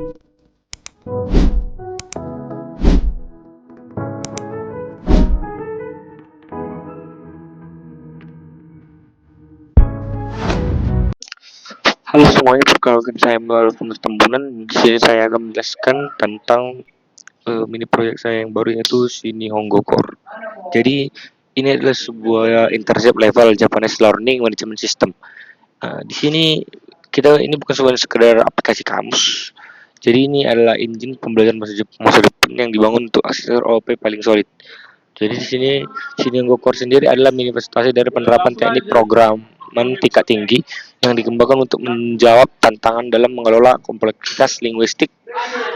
Halo semuanya, perkenalkan saya Mbak Tembunan. Di sini saya akan menjelaskan tentang mini proyek saya yang baru yaitu Sini Hongo Core. Jadi ini adalah sebuah intercept level Japanese Learning Management System. Di sini ini bukan sekedar aplikasi kamus. Jadi ini adalah engine pembelajaran masa depan yang dibangun untuk arsitektur OOP paling solid. Jadi di sini Shingo Core sendiri adalah manifestasi dari penerapan teknik programan tingkat tinggi yang dikembangkan untuk menjawab tantangan dalam mengelola kompleksitas linguistik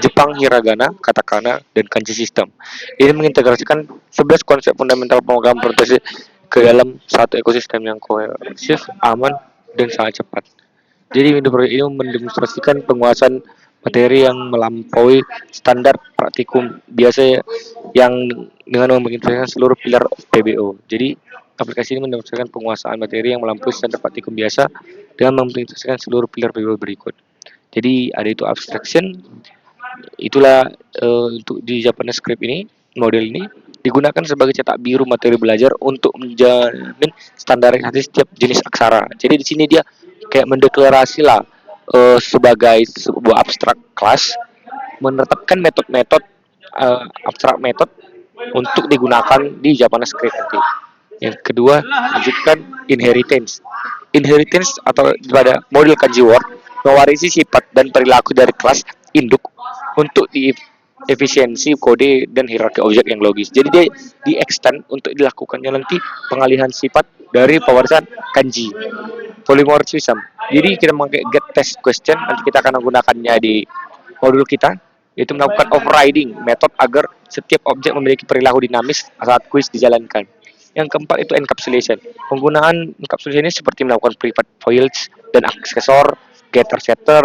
Jepang, hiragana, katakana, dan kanji sistem. Ini mengintegrasikan 11 konsep fundamental pemrograman proteksi ke dalam satu ekosistem yang kohesif, aman, dan sangat cepat. Jadi mini proyek ini mendemonstrasikan penguasaan materi yang melampaui standar praktikum biasa yang dengan mengintegrasikan seluruh pilar PBO. Jadi aplikasi ini mendemonstrasikan penguasaan materi yang melampaui standar praktikum biasa dengan mengintegrasikan seluruh pilar PBO berikut. Jadi ada itu abstraction, itulah untuk di Japanese script ini, model ini digunakan sebagai cetak biru materi belajar untuk menjamin standarisasi setiap jenis aksara. Jadi di sini dia kayak mendeklarasi lah sebagai sebuah abstrak kelas, menetapkan metode-metode abstrak metode untuk digunakan di Japanese script nanti. Yang kedua, lanjutkan inheritance. Inheritance atau pada model kanji word mewarisi sifat dan perilaku dari kelas induk untuk di efisiensi kode dan hierarki objek yang logis. Jadi dia di extend untuk dilakukannya nanti pengalihan sifat dari pewarisan kanji polymorphism. Jadi kita memakai get test question, nanti kita akan menggunakannya di modul kita, yaitu melakukan overriding metode agar setiap objek memiliki perilaku dinamis saat kuis dijalankan. Yang keempat itu encapsulation. Penggunaan encapsulation ini seperti melakukan private fields dan aksesor, getter setter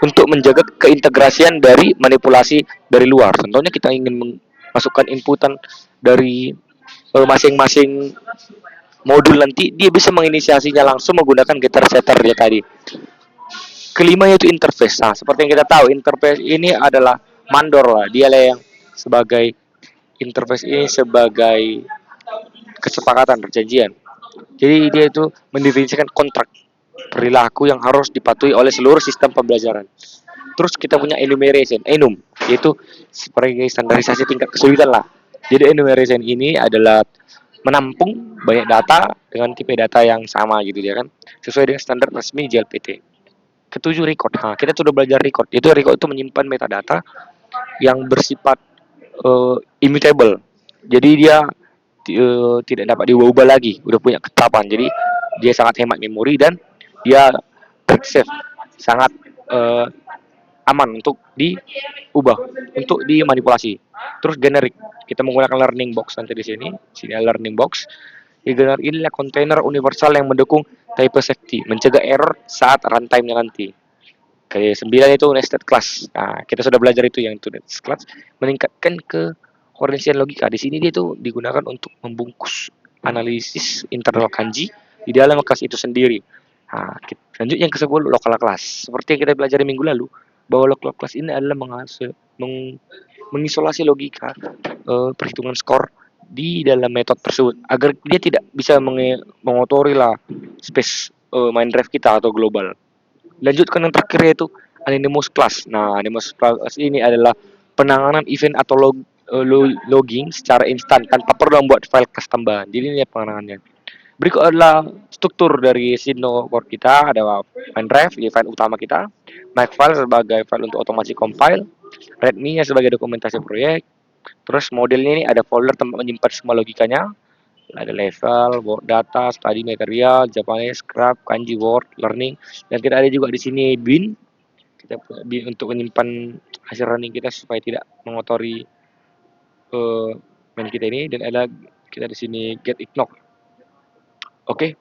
untuk menjaga keintegrasian dari manipulasi dari luar. Contohnya kita ingin memasukkan inputan dari masing-masing modul, nanti dia bisa menginisiasinya langsung menggunakan getter setter dia tadi. Kelima yaitu interface. Nah, seperti yang kita tahu, interface ini adalah mandor lah. Dia lah yang sebagai interface ini sebagai kesepakatan perjanjian. Jadi dia itu mendefinisikan kontrak perilaku yang harus dipatuhi oleh seluruh sistem pembelajaran. Terus kita punya enumeration, yaitu sebagai standarisasi tingkat kesulitan lah. Jadi enumeration ini adalah menampung banyak data dengan tipe data yang sama gitu ya kan, sesuai dengan standar resmi JLPT. Ketujuh, record. Nah, kita sudah belajar record. Record itu menyimpan metadata yang bersifat immutable. Jadi dia tidak dapat diubah lagi, udah punya ketetapan. Jadi dia sangat hemat memori dan dia safe, sangat aman untuk diubah, untuk dimanipulasi. Terus generik, kita menggunakan learning box nanti di sini. Sini ada learning box. Generik ini adalah kontainer universal yang mendukung type safety, mencegah error saat runtime-nya nanti. Kayak 9 itu nested class. Nah, kita sudah belajar itu yang itu nested class, meningkatkan ke koordinasi logika. Di sini dia itu digunakan untuk membungkus analisis internal kanji di dalam kelas itu sendiri. Nah, lanjut yang ke-10, local class. Seperti yang kita pelajari minggu lalu, bahwa local class ini adalah mengisolasi logika perhitungan skor di dalam metode tersebut agar dia tidak bisa mengotori lah space main drive kita atau global. Lanjutkan yang terakhir yaitu Anonymous Class. Nah, Anonymous Class ini adalah penanganan event atau logging secara instan tanpa perlu membuat file class tambahan. Jadi ini penanganannya. Berikut adalah struktur dari Sino Core kita. Ada main drive, file utama kita, Makefile sebagai file untuk otomasi compile, readme-nya sebagai dokumentasi proyek. Terus modelnya ini ada folder tempat menyimpan semua logikanya, ada level, word data, study material, Japanese, craft, kanji, word, learning, dan kita ada juga di sini bin. Kita bin untuk menyimpan hasil running kita supaya tidak mengotori main kita ini, dan ada kita di sini get ignore. Oke.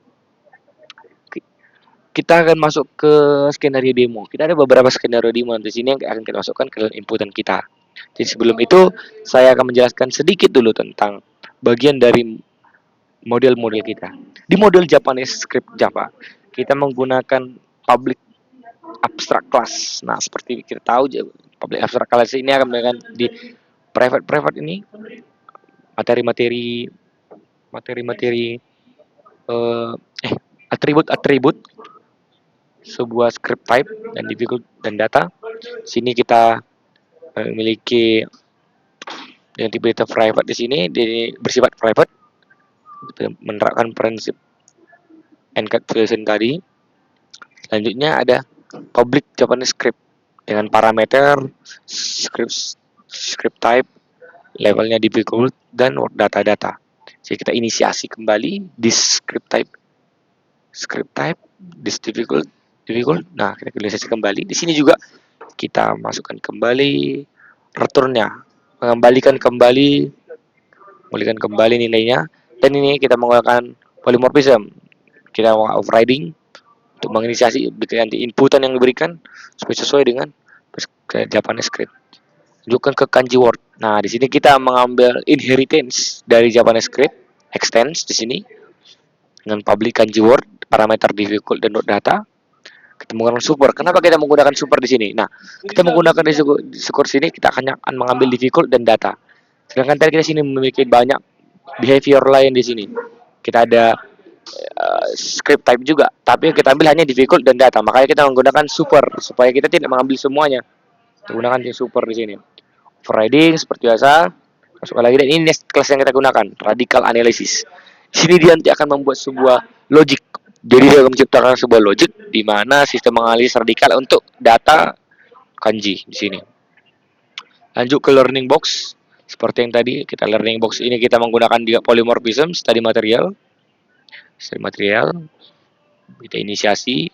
Kita akan masuk ke skenario demo. Kita ada beberapa skenario demo di sini yang akan kita masukkan ke inputan kita. Jadi sebelum itu saya akan menjelaskan sedikit dulu tentang bagian dari model-model kita. Di model Japanese script Java, kita menggunakan public abstract class. Nah, seperti kita tahu Public abstract class ini akan menggunakan di private ini materi-materi eh, atribut-atribut sebuah script type dan difficult dan data. Sini kita memiliki yang tipe private di sini bersifat private, menerapkan prinsip encapsulation tadi. Selanjutnya ada public Japanese script dengan parameter script type, levelnya difficult dan data-data. Jadi kita inisiasi kembali di script type, this difficult. Nah, kita inisiasi kembali. Di sini juga kita masukkan kembali returnnya, mengembalikan kembali nilainya. Dan ini kita menggunakan polymorphism. Kita overriding untuk menginisiasi nanti inputan yang diberikan supaya sesuai dengan Japanese script. Tunjukkan ke kanji word. Nah, di sini kita mengambil inheritance dari Japanese script, extends di sini dengan public kanji word, parameter difficult dan data. Kita menggunakan super. Kenapa kita menggunakan super di sini? Nah, kita menggunakan di super sini kita akan mengambil difficult dan data. Sedangkan tadi kita sini memiliki banyak behavior lain di sini. Kita ada script type juga, tapi kita ambil hanya difficult dan data. Makanya kita menggunakan super supaya kita tidak mengambil semuanya. Kita gunakan yang super di sini. Overriding seperti biasa. Masukkan lagi, dan ini next kelas yang kita gunakan, radical analysis. Di sini dia nanti akan membuat sebuah logic. Jadi dia akan menciptakan sebuah logic di mana sistem menganalisis radikal untuk data kanji di sini. Lanjut ke learning box. Seperti yang tadi, kita learning box ini kita menggunakan dia polymorphism, study material. Kita inisiasi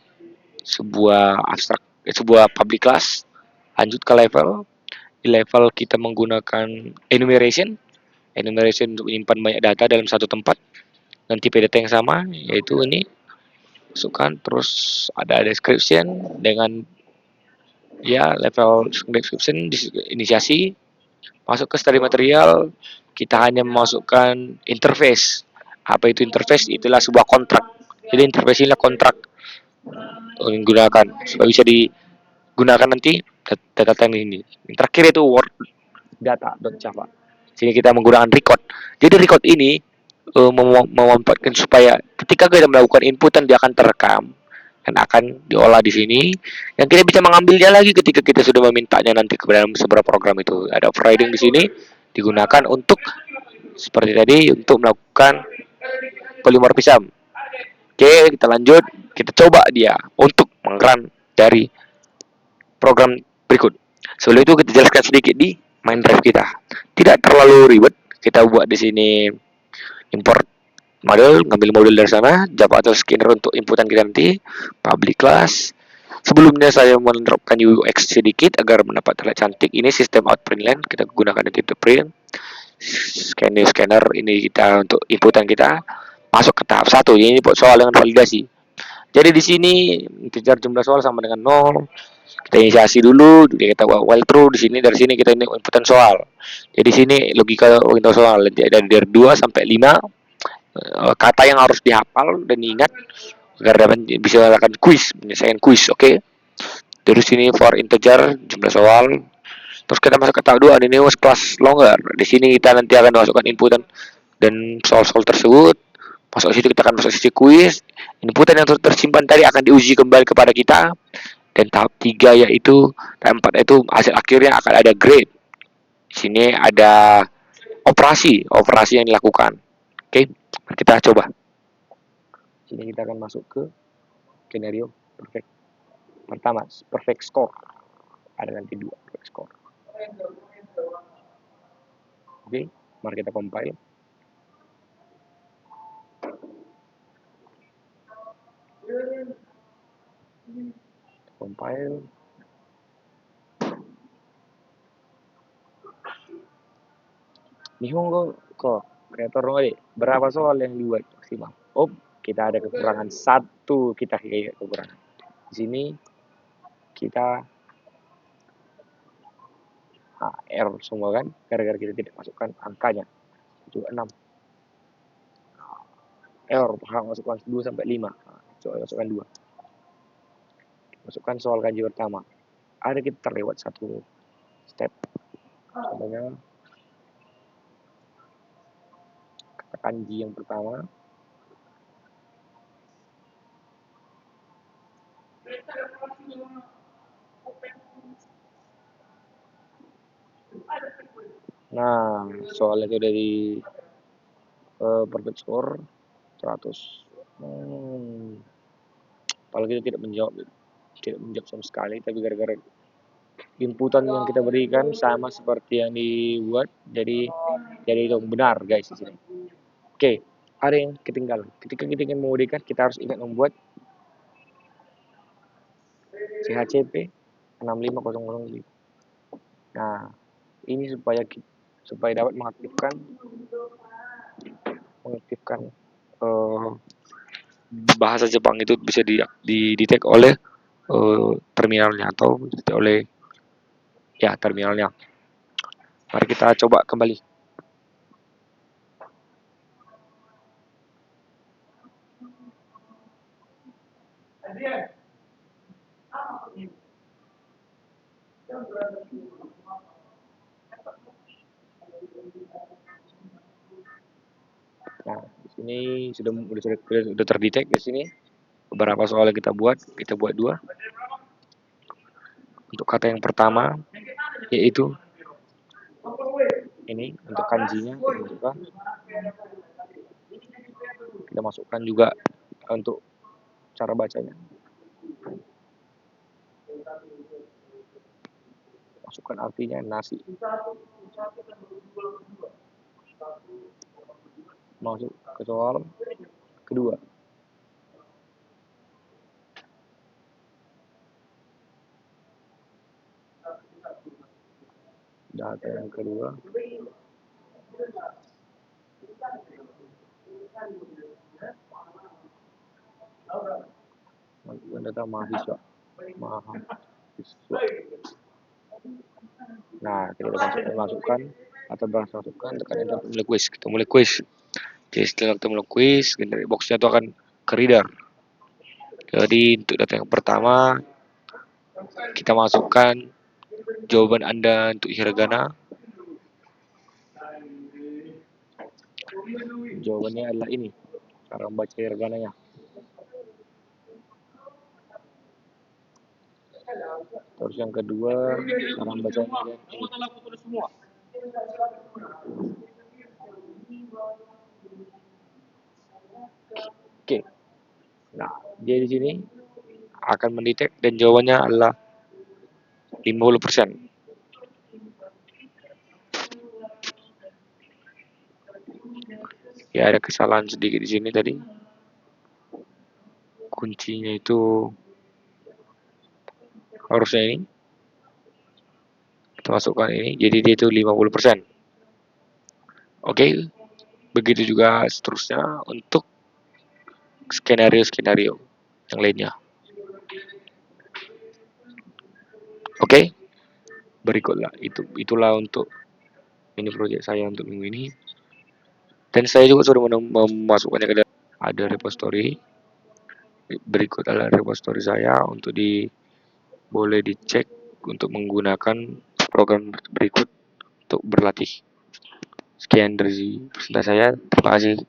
sebuah abstrak, sebuah public class. Lanjut ke level. Di level kita menggunakan enumeration untuk menyimpan banyak data dalam satu tempat dan tipe data yang sama, yaitu ini masukkan. Terus ada description dengan ya level description, inisiasi. Masuk ke study material, kita hanya memasukkan interface. Apa itu interface? Itulah sebuah kontrak. Jadi interface inilah kontrak yang digunakan supaya bisa digunakan nanti data ini. Yang terakhir itu word data.java. Sini kita menggunakan record. Jadi record ini memanfaatkan supaya ketika kita melakukan inputan dia akan terekam dan akan diolah di sini, dan kita bisa mengambilnya lagi ketika kita sudah memintanya nanti ke dalam sebuah program itu. Ada overriding di sini digunakan untuk seperti tadi untuk melakukan polymorphism. Oke, kita lanjut, kita coba dia untuk mengeran dari program berikut. Sebelum itu kita jelaskan sedikit di main drive kita. Tidak terlalu ribet. Kita buat di sini import model, ngambil model dari sana, Java atau scanner untuk inputan kita nanti, public class. Sebelumnya saya menerapkan UX sedikit agar mendapat terlihat cantik. Ini sistem out print line, kita gunakan untuk print. Scanner ini kita untuk inputan kita. Masuk ke tahap 1, ini buat soal dengan validasi. Jadi di sini integer jumlah soal sama dengan 0. Kita inisiasi dulu, kita while true di sini, dari sini kita ini inputan soal. Jadi sini logika untuk soal dari 2 sampai 5 kata yang harus dihafal dan diingat agar dapat bisa melakukan quiz, menyelesaikan quiz, oke. Terus sini for integer jumlah soal. Terus kita masuk ke tahap 2, ini was class longer. Di sini kita nanti akan masukkan inputan dan soal-soal tersebut. Masuk situ kita akan masuk sisi quiz. Inputan yang tersimpan tadi akan diuji kembali kepada kita. Dan tahap 3 yaitu tahap 4 itu hasil akhirnya akan ada grade. Di sini ada operasi yang dilakukan. Oke, kita coba. Sini kita akan masuk ke skenario perfect. Pertama, perfect score. Ada nanti 2 perfect score. Oke, mari kita compile. Nihongo kok kreator nggak, berapa soal yang dibuat maksimal? Oh, kita ada kekurangan 1, kita kayak kekurangan. Di sini kita error semua kan, gara-gara kita tidak masukkan angkanya. Itu 6. Error, masukkan 2 sampai 5. Coba masukkan 2. Masukkan soal kanji pertama. Ada kita terlewat 1 step. Contohnya kata kanji yang pertama. Nah, soal itu dari perfect score 100. Apalagi kita tidak menjawab sama sekali, tapi gara-gara inputan yang kita berikan sama seperti yang dibuat, jadi itu benar guys di sini. Oke, ada yang ketinggalan. Ketika kita ingin memodikan, kita harus ingat membuat CHCP 65005. Nah, ini supaya dapat mengaktifkan eh, bahasa Jepang itu bisa di detect oleh terminalnya atau oleh ya terminalnya. Mari kita coba kembali. Nah, di sini sudah terdetek di sini beberapa soal yang kita buat dua. Untuk kata yang pertama yaitu ini untuk kanjinya kita masukkan juga untuk cara bacanya. Masukkan artinya nasi. Masuk ke soal kedua. Data yang kedua. Masukkan data mahasiswa. Nah, kita masukkan atau masukkan tekan enter untuk mulai quiz. Kita mulai quiz. Jadi setelah kita mulai quiz, generate box-nya itu akan ke reader. Jadi untuk data yang pertama kita masukkan jawaban Anda untuk hiragana. Jawabannya adalah ini. Cara membaca hiragananya. Terus yang kedua, cara membacanya ini. Oke. Nah, dia di sini akan mendetek dan jawabannya adalah 50%. Ya, ada kesalahan sedikit di sini tadi. Kuncinya itu harusnya ini. Kita masukkan ini, jadi dia itu 50%. Oke, begitu juga seterusnya untuk skenario-skenario yang lainnya. Oke, berikutlah itulah untuk ini proyek saya untuk minggu ini. Dan saya juga sudah memasukkannya ke dalam ada repository. Berikut adalah repository saya untuk boleh dicek untuk menggunakan program berikut untuk berlatih. Sekian dari presentasi saya. Terima kasih.